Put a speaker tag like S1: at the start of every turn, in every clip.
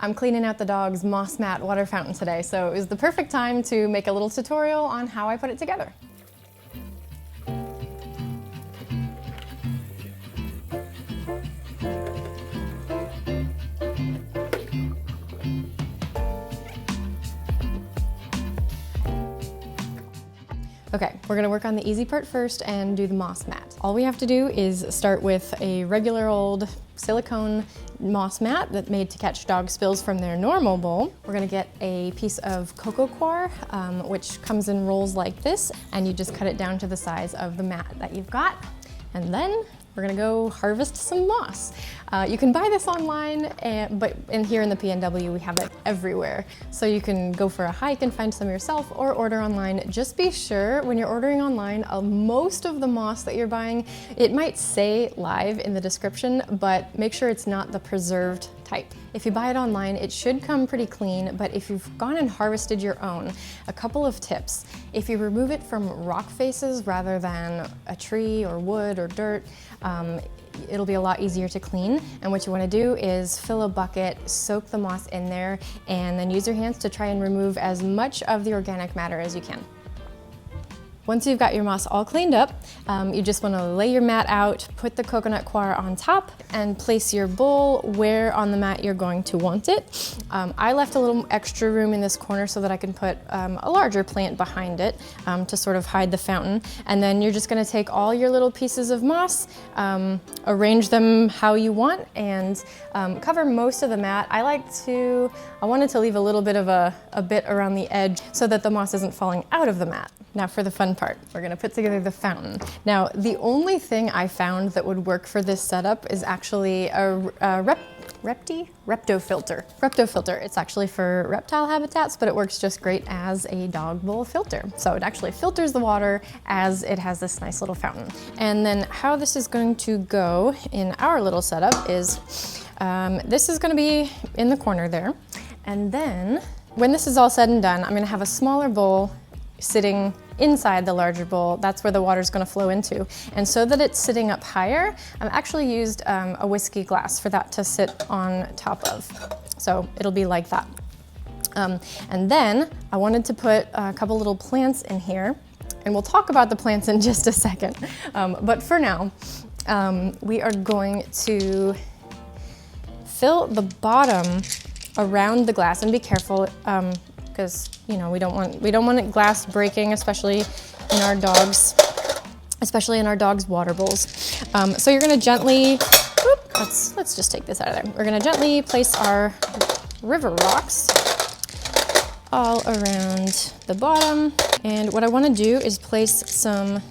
S1: I'm cleaning out the dog's moss mat water fountain today, so it was the perfect time to make a little tutorial on how I put it together. Okay, we're gonna work on the easy part first and do the moss mat. All we have to do is start with a regular old silicone moss mat that's made to catch dog spills from their normal bowl. We're gonna get a piece of cocoa coir, which comes in rolls like this, and you just cut it down to the size of the mat that you've got. And then we're gonna go harvest some moss. You can buy this online, but in here in the PNW, we have it everywhere. So you can go for a hike and find some yourself or order online. Just be sure when you're ordering online, most of the moss that you're buying, it might say live in the description, but make sure it's not the preserved type. If you buy it online, it should come pretty clean, but if you've gone and harvested your own, a couple of tips. If you remove it from rock faces rather than a tree or wood or dirt, it'll be a lot easier to clean. And what you want to do is fill a bucket, soak the moss in there, and then use your hands to try and remove as much of the organic matter as you can. Once you've got your moss all cleaned up, you just want to lay your mat out, put the coconut coir on top, and place your bowl where on the mat you're going to want it. I left a little extra room in this corner so that I can put a larger plant behind it to sort of hide the fountain. And then you're just going to take all your little pieces of moss, arrange them how you want, and cover most of the mat. I wanted to leave a little bit of a bit around the edge so that the moss isn't falling out of the mat. Now for the fun part, we're gonna put together the fountain. Now, the only thing I found that would work for this setup is actually a repto filter. Repto filter, it's actually for reptile habitats, but it works just great as a dog bowl filter. So it actually filters the water as it has this nice little fountain. And then how this is going to go in our little setup is, this is gonna be in the corner there. And then when this is all said and done, I'm gonna have a smaller bowl sitting inside the larger bowl. That's where the water is going to flow into. And so that it's sitting up higher, I've actually used a whiskey glass for that to sit on top of. So it'll be like that. And then I wanted to put a couple little plants in here, and we'll talk about the plants in just a second. But for now, we are going to fill the bottom around the glass, and be careful, because we don't want it glass breaking, especially in our dogs' water bowls. So you're gonna gently, let's just take this out of there. We're gonna gently place our river rocks all around the bottom. And what I wanna do is place some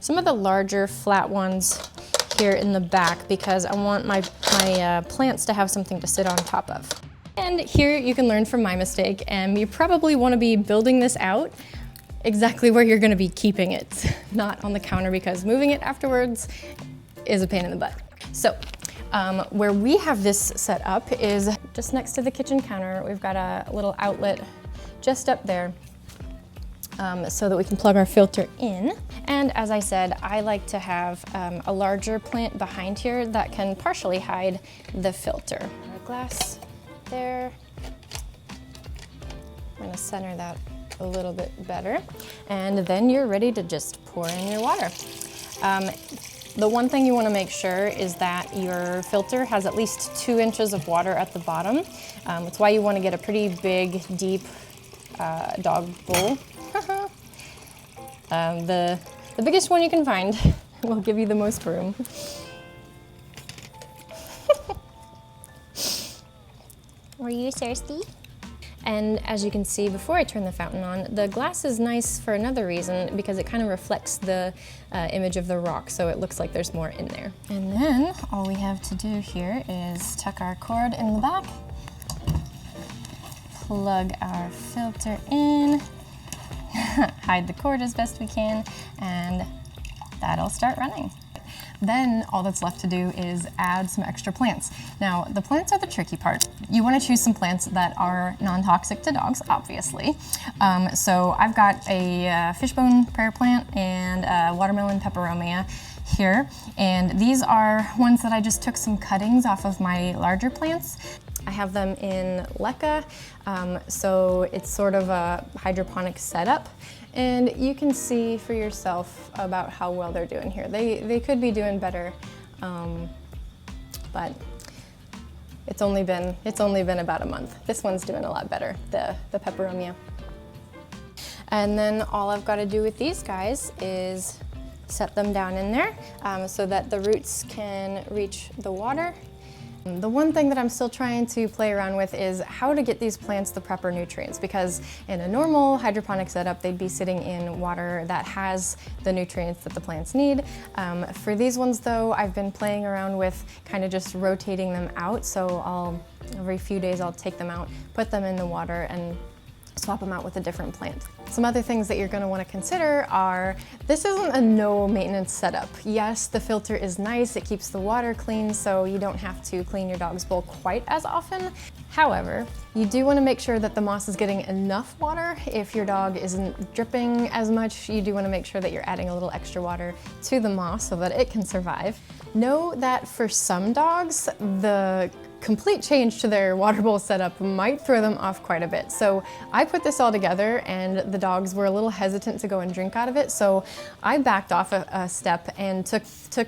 S1: of the larger flat ones here in the back, because I want my plants to have something to sit on top of. And here you can learn from my mistake, and you probably want to be building this out exactly where you're going to be keeping it, not on the counter, because moving it afterwards is a pain in the butt. So where we have this set up is just next to the kitchen counter. We've got a little outlet just up there so that we can plug our filter in. And as I said, I like to have a larger plant behind here that can partially hide the filter. Our glass there. I'm going to center that a little bit better. And then you're ready to just pour in your water. The one thing you want to make sure is that your filter has at least 2 inches of water at the bottom. That's why you want to get a pretty big, deep dog bowl. The biggest one you can find will give you the most room.
S2: Were you thirsty?
S1: And as you can see, before I turn the fountain on, the glass is nice for another reason, because it kind of reflects the image of the rock, so it looks like there's more in there. And then all we have to do here is tuck our cord in the back, plug our filter in, hide the cord as best we can, and that'll start running. Then all that's left to do is add some extra plants. Now, the plants are the tricky part. You want to choose some plants that are non-toxic to dogs, obviously. So I've got a fishbone pear plant and a watermelon peperomia here. And these are ones that I just took some cuttings off of my larger plants. I have them in leca, so it's sort of a hydroponic setup. And you can see for yourself about how well they're doing here. They could be doing better, but it's only been about a month. This one's doing a lot better, the peperomia. And then all I've got to do with these guys is set them down in there so that the roots can reach the water. The one thing that I'm still trying to play around with is how to get these plants the proper nutrients, because in a normal hydroponic setup, they'd be sitting in water that has the nutrients that the plants need. For these ones though, I've been playing around with kind of just rotating them out. So every few days I'll take them out, put them in the water, and swap them out with a different plant. Some other things that you're going to want to consider are, this isn't a no maintenance setup. Yes, the filter is nice, it keeps the water clean, so you don't have to clean your dog's bowl quite as often. However, you do want to make sure that the moss is getting enough water. If your dog isn't dripping as much, you do want to make sure that you're adding a little extra water to the moss so that it can survive. Know that for some dogs, the complete change to their water bowl setup might throw them off quite a bit. So I put this all together and the dogs were a little hesitant to go and drink out of it. So I backed off a step and took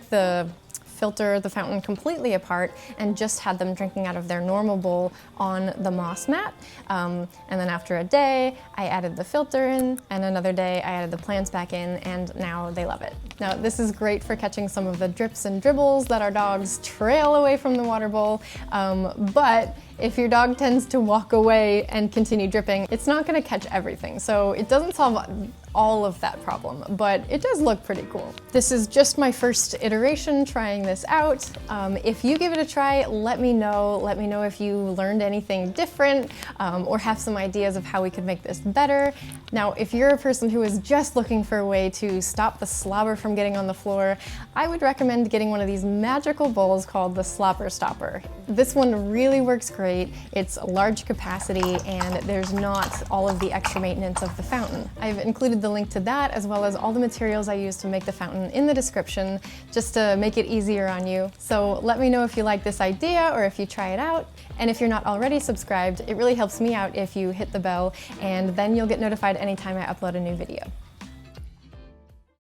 S1: the filter, the fountain completely apart and just had them drinking out of their normal bowl on the moss mat. And then after a day, I added the filter in, and another day I added the plants back in, and now they love it. Now this is great for catching some of the drips and dribbles that our dogs trail away from the water bowl, but if your dog tends to walk away and continue dripping, it's not going to catch everything. So it doesn't solve all of that problem, but it does look pretty cool. This is just my first iteration trying this out. If you give it a try, let me know. Let me know if you learned anything different or have some ideas of how we could make this better. Now, if you're a person who is just looking for a way to stop the slobber from getting on the floor, I would recommend getting one of these magical bowls called the Slobber Stopper. This one really works great. It's a large capacity and there's not all of the extra maintenance of the fountain. I've included the link to that as well as all the materials I use to make the fountain in the description just to make it easier on you. So let me know if you like this idea or if you try it out. And if you're not already subscribed, it really helps me out if you hit the bell, and then you'll get notified anytime I upload a new video.